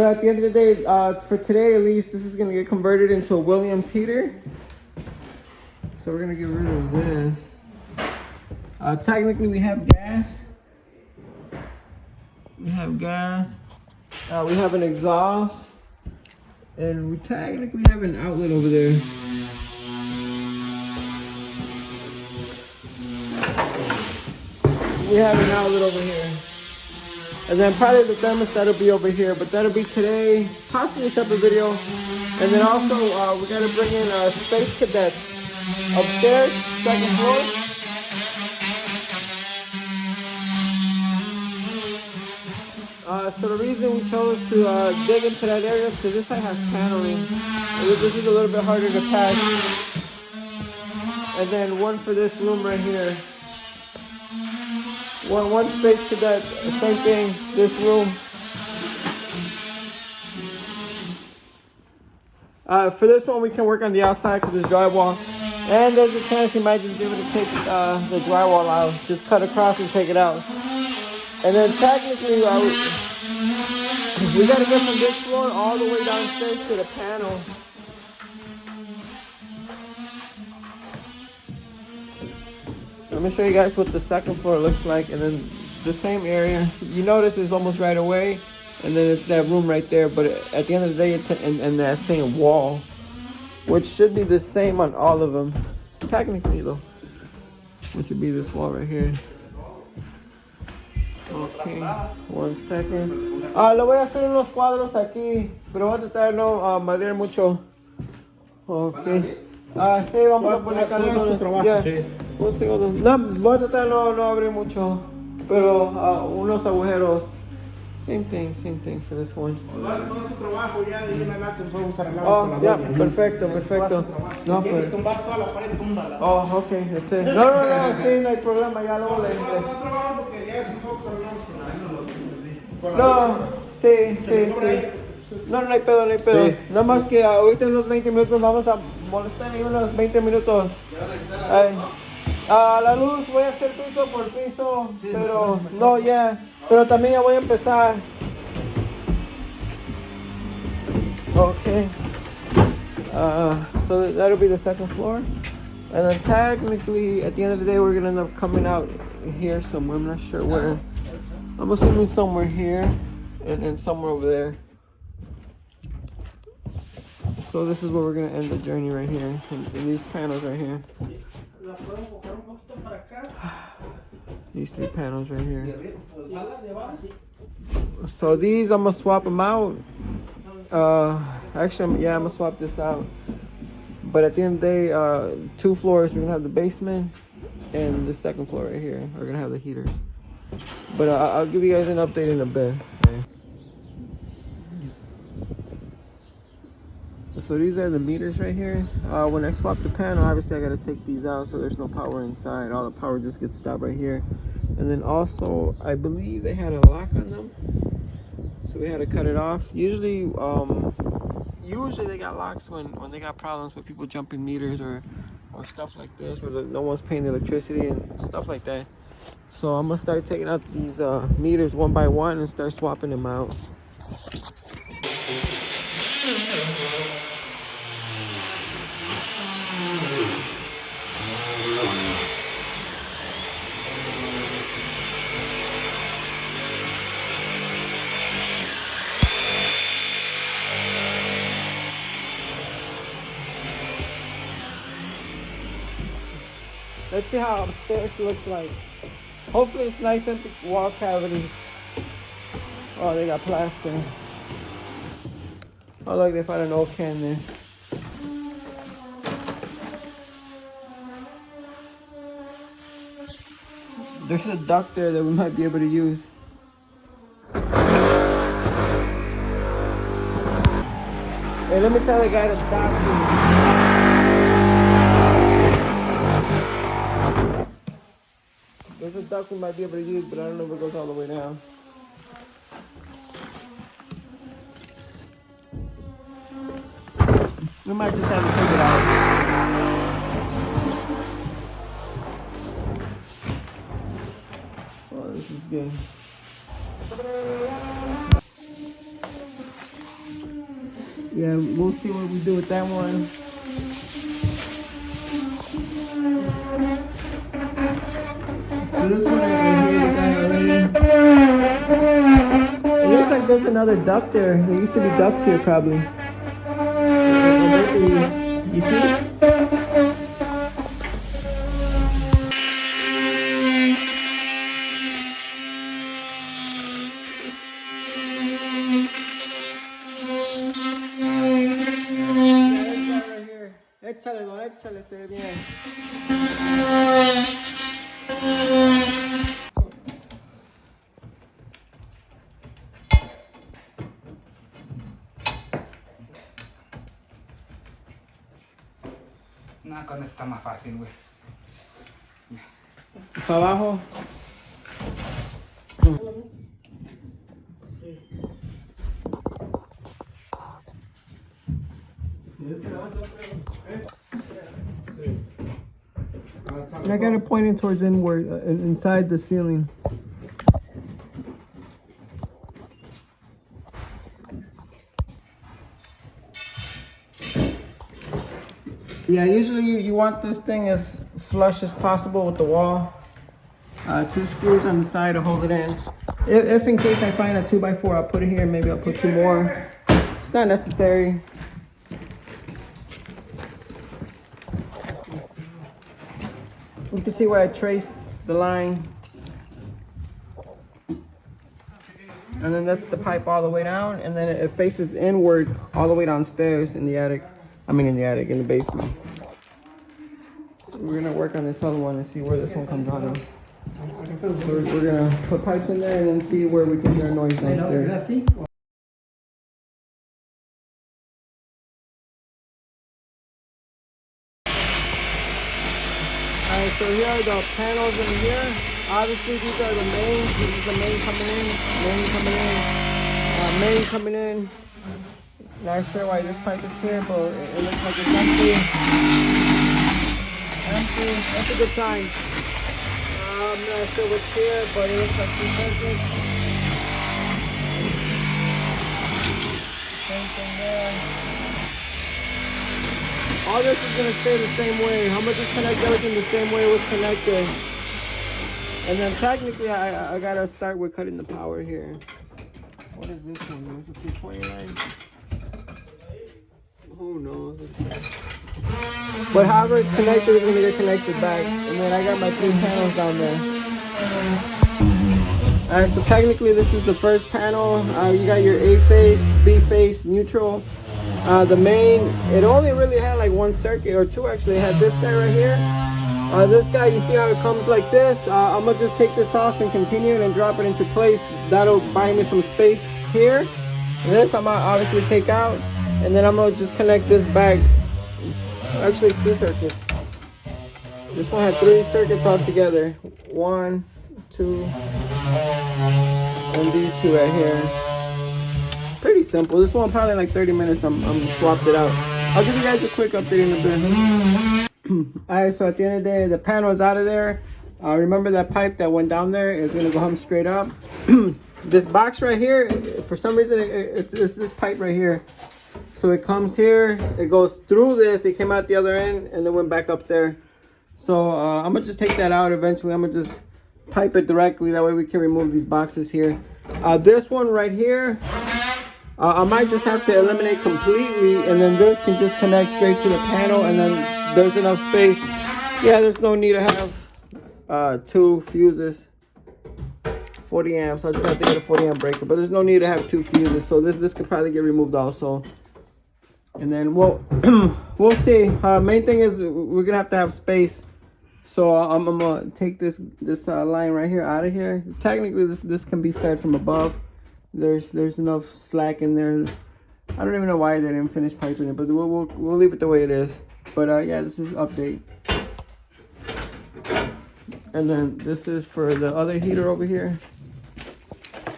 So at the end of the day, for today at least, this is gonna get converted into a Williams heater. So we're gonna get rid of this. Technically we have gas. We have gas. We have an exhaust. And we technically have an outlet over there. We have an outlet over here. And then probably the thermostat will be over here, but that'll be today, possibly a separate video. And then also, we gotta bring in space cadets upstairs, second floor. So the reason we chose to dig into that area is because this side has paneling. This is a little bit harder to patch. And then one for this room right here. One space cadet, same thing, this room. For this one, we can work on the outside because it's drywall. And there's a chance you might just be able to take the drywall out. Just cut across and take it out. And then technically, we gotta get from this floor all the way downstairs to the panel. Let me show you guys what the second floor looks like, and then the same area. You notice it's almost right away, and then it's that room right there. But at the end of the day, it's in that same wall, which should be the same on all of them, technically though. Which would be this wall right here. Okay, 1 second. Le voy a hacer unos cuadros aquí, pero voy a tratar de no marear mucho. Okay. Sí, vamos a poner calor. Yeah. Un segundo. No, voy a tratar de no abrir mucho, pero unos agujeros. Same thing for this one. Oh, yeah, perfecto. No, pues. Oh, okay, that's it. No, sí, no hay problema, ya luego le entré. No, sí. No hay pedo. Sí. Nada más que ahorita en unos 20 minutos vamos a molestar en unos 20 minutos. La luz voy a hacer piso por piso, pero no, ya. Pero también ya voy a empezar. Okay. So that'll be the second floor. And then technically, at the end of the day, we're gonna end up coming out here somewhere. I'm not sure where. I'm assuming somewhere here, and then somewhere over there. So this is where we're gonna end the journey right here, in these panels right here. These 3 panels right here. So these, I'm gonna swap them out. Actually, I'm gonna swap this out. But at the end of the day, 2 floors, we're gonna have the basement, and the second floor right here, we're gonna have the heaters. But I'll give you guys an update in a bit. Okay. So these are the meters right here. When I swap the panel, obviously I gotta take these out so there's no power inside. All the power just gets stopped right here. And then also, I believe they had a lock on them, so we had to cut it off. Usually they got locks when they got problems with people jumping meters or stuff like this, or no one's paying the electricity and stuff like that. So I'm gonna start taking out these meters one by one and start swapping them out. Let's see how upstairs looks like. Hopefully it's nice empty wall cavities. Oh, they got plaster. Oh look, they found an old can there. There's a duct there that we might be able to use. Hey, let me tell the guy to stop me. There's a duct we might be able to use, but I don't know if it goes all the way down. We might just have to take it out. Oh, this is good. yeah, we'll see what we do with that one. So this one right here, we got already. It looks like there's another duct there. There used to be ducts here probably. You see? Échale, se ve bien. No, con esto está más fácil, güey. Para abajo. I got it pointing towards inward, inside the ceiling. Yeah, usually you want this thing as flush as possible with the wall. 2 screws on the side to hold it in. If in case I find a 2x4, I'll put it here. Maybe I'll put 2 more. It's not necessary. You can see where I traced the line. And then that's the pipe all the way down. And then it faces inward all the way downstairs in the attic. I mean in the basement. We're gonna work on this other one and see where this one comes out of. So we're gonna put pipes in there and then see where we can hear noise downstairs. Alright, so here are the panels in here. Obviously these are the mains. This is the main coming in, main coming in. Not sure why this pipe is here, but it looks like it's empty. Empty, that's a good sign. I'm not sure what's here, but it looks like 2 circuits. Same thing there. All this is gonna stay the same way. How much is connect everything the same way it was connected. And then technically I gotta start with cutting the power here. What is this one? Is it 229? Who knows? But however it's connected, it's gonna get connected back. And then I got my 3 panels down there. Alright, so technically this is the first panel. You got your A face, B face, neutral. The main, it only really had like 1 circuit or 2 actually. It had this guy right here. This guy, you see how it comes like this? I'm gonna just take this off and continue it and drop it into place. That'll buy me some space here. This I'm gonna obviously take out. And then I'm gonna just connect this back. Actually 2 circuits. This one had 3 circuits all together. 1, 2, and these 2 right here. Pretty simple. This one probably like 30 minutes. I'm swapped it out. I'll give you guys a quick update in a bit. Alright, so at the end of the day, the panel is out of there. Remember that pipe that went down there is gonna go home straight up. This box right here, for some reason, it's this pipe right here. So it comes here, it goes through this, it came out the other end, and then went back up there. So I'm gonna just take that out eventually. I'm gonna just pipe it directly, that way we can remove these boxes here. This one right here, I might just have to eliminate completely, and then this can just connect straight to the panel, and then there's enough space. Yeah, there's no need to have 2 fuses. 40 amps, I'll just have to get a 40 amp breaker, but there's no need to have 2 fuses, so this could probably get removed also. And then we'll see. Main thing is we're gonna have to have space, so I'm gonna take this line right here out of here. Technically this can be fed from above. There's enough slack in there. I don't even know why they didn't finish piping it, but we'll leave it the way it is. But yeah, this is update. And then this is for the other heater over here.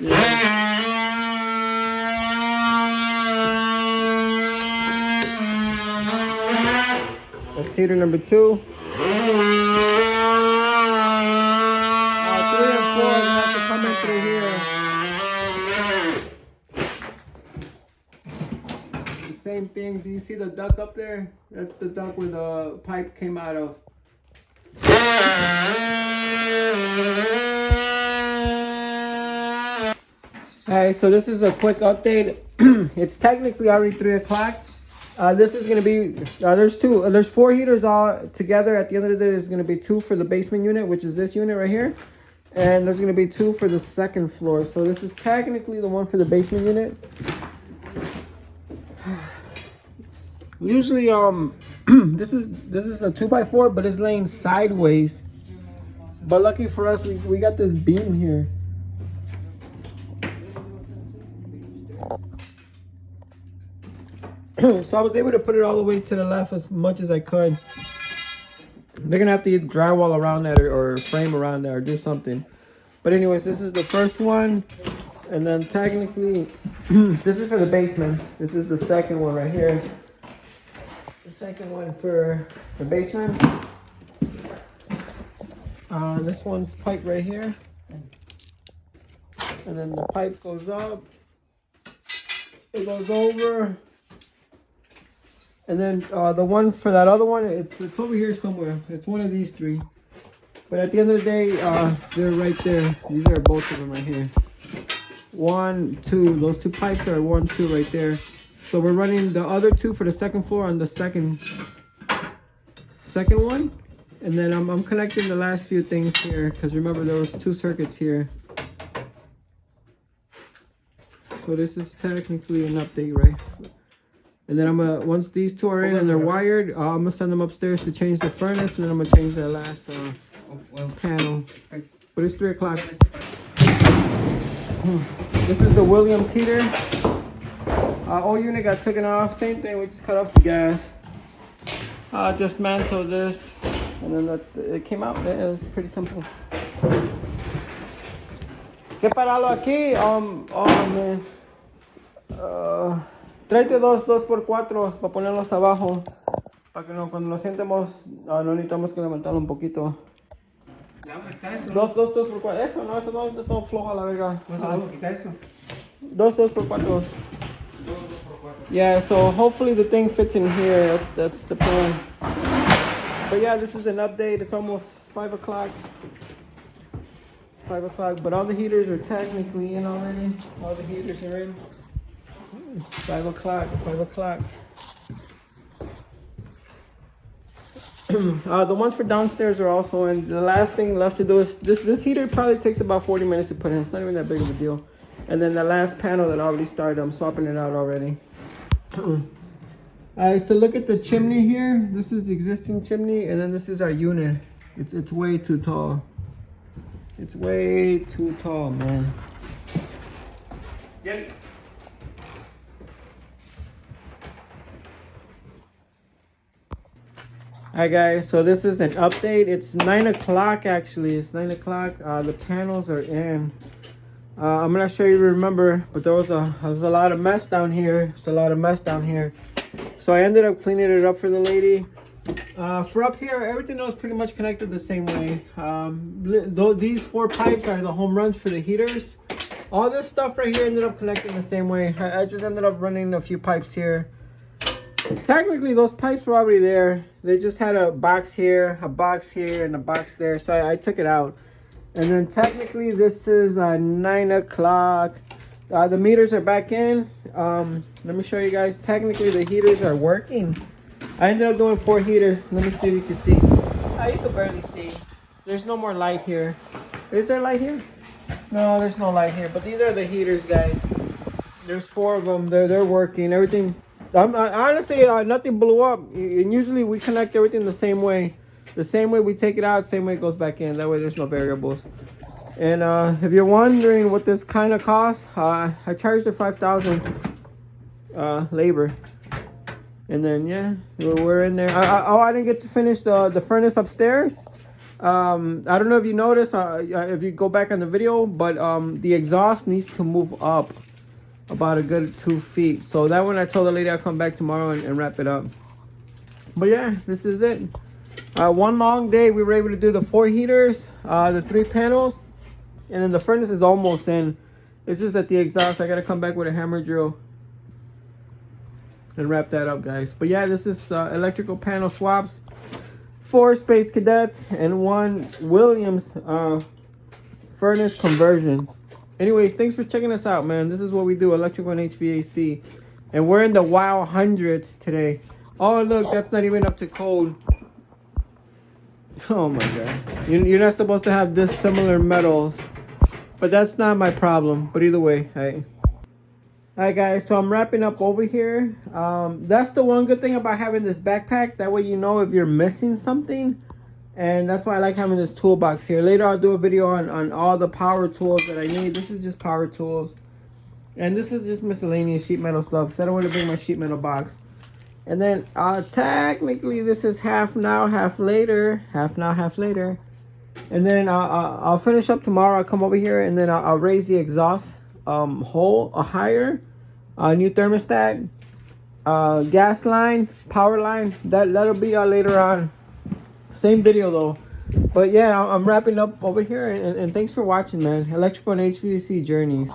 Yeah. That's heater number 2. 3 and 4 have to come in through here. same thing. Do you see the duct up there? That's the duct where the pipe came out of. Alright, so this is a quick update. It's technically already 3 o'clock. This is gonna be there's 4 heaters all together. At the end of the day, there's gonna be 2 for the basement unit, which is this unit right here, and there's gonna be 2 for the second floor. So this is technically the one for the basement unit. Usually, this is a 2x4, but it's laying sideways. But lucky for us, we got this beam here. So I was able to put it all the way to the left as much as I could. They're gonna have to either drywall around that or frame around that or do something. But anyways, this is the first one, and then technically this is for the basement. This is the second one right here. The second one for the basement. This one's pipe right here, and then the pipe goes up. It goes over. And then the one for that other one, it's over here somewhere. It's one of these 3. But at the end of the day, they're right there. These are both of them right here. 1, 2. Those 2 pipes are 1, 2 right there. So we're running the other 2 for the second floor on the second one. And then I'm connecting the last few things here, because remember there was 2 circuits here. So this is technically an update, right? And then once these 2 are in and they're wired, I'm gonna send them upstairs to change the furnace, and then I'm gonna change that last panel. But it's 3 o'clock. This is the Williams heater. Old unit got taken off. Same thing. We just cut off the gas. Dismantled this, and then it came out. It was pretty simple. ¿Qué paralo aquí? Oh man. Tráete 2x4 para ponerlos abajo. Para que cuando lo sientemos, no necesitamos que levantarlo un poquito. 2x4. Eso no está todo flojo a la verga. ¿Vamos a quitar eso? 2x4. Yeah, so hopefully the thing fits in here. That's the plan. But yeah, this is an update. It's almost 5 o'clock. 5 o'clock, but all the heaters are technically in already. All the heaters are in. 5 o'clock. 5 o'clock. The ones for downstairs are also in. The last thing left to do is this heater probably takes about 40 minutes to put in. It's not even that big of a deal. And then the last panel that I already started, I'm swapping it out already. Alright, so look at the chimney here. This is the existing chimney, and then this is our unit. It's way too tall. It's way too tall, man. Yep. Alright guys, so this is an update. It's 9 o'clock actually. It's 9 o'clock. The panels are in. I'm not sure you remember, but there was a lot of mess down here. It's a lot of mess down here. So I ended up cleaning it up for the lady. For up here, everything was pretty much connected the same way. These 4 pipes are the home runs for the heaters. All this stuff right here ended up connecting the same way. I just ended up running a few pipes here. Technically, those pipes were already there. They just had a box here, and a box there. So I took it out. And then technically, this is 9 o'clock. The meters are back in. Let me show you guys. Technically, the heaters are working. I ended up doing 4 heaters. Let me see if you can see. You can barely see. There's no more light here. Is there light here? No, there's no light here. But these are the heaters, guys. There's 4 of them. They're working. Everything. Honestly, nothing blew up. And usually we connect everything the same way. The same way we take it out, same way it goes back in. That way there's no variables. And if you're wondering what this kind of costs, I charged her $5,000 labor. And then yeah, we're in there. I didn't get to finish the furnace upstairs. I don't know if you noticed, if you go back on the video, but the exhaust needs to move up about a good 2 feet. So that one I told the lady I'll come back tomorrow and wrap it up. But yeah, this is it. One long day. We were able to do the 4 heaters, the 3 panels, and then the furnace is almost in. It's just at the exhaust. I gotta come back with a hammer drill. and wrap that up, guys. But yeah, this is electrical panel swaps, 4 Space Cadets, and 1 Williams furnace conversion. Anyways, thanks for checking us out, man. This is what we do, electrical and HVAC. And we're in the wow hundreds today. Oh, look, that's not even up to code. Oh my god. You're not supposed to have this similar metals. But that's not my problem. But either way, hey. Alright guys, so I'm wrapping up over here. That's the one good thing about having this backpack. That way you know if you're missing something. And that's why I like having this toolbox here. Later I'll do a video on all the power tools that I need. This is just power tools. And this is just miscellaneous sheet metal stuff. So I don't want to bring my sheet metal box. And then technically this is half now, half later. Half now, half later. And then I'll finish up tomorrow. I'll come over here and then I'll raise the exhaust hole higher, new thermostat, gas line, power line. That'll be later on. Same video though. But yeah, I'm wrapping up over here, and thanks for watching, man. Electrical and HVAC journeys.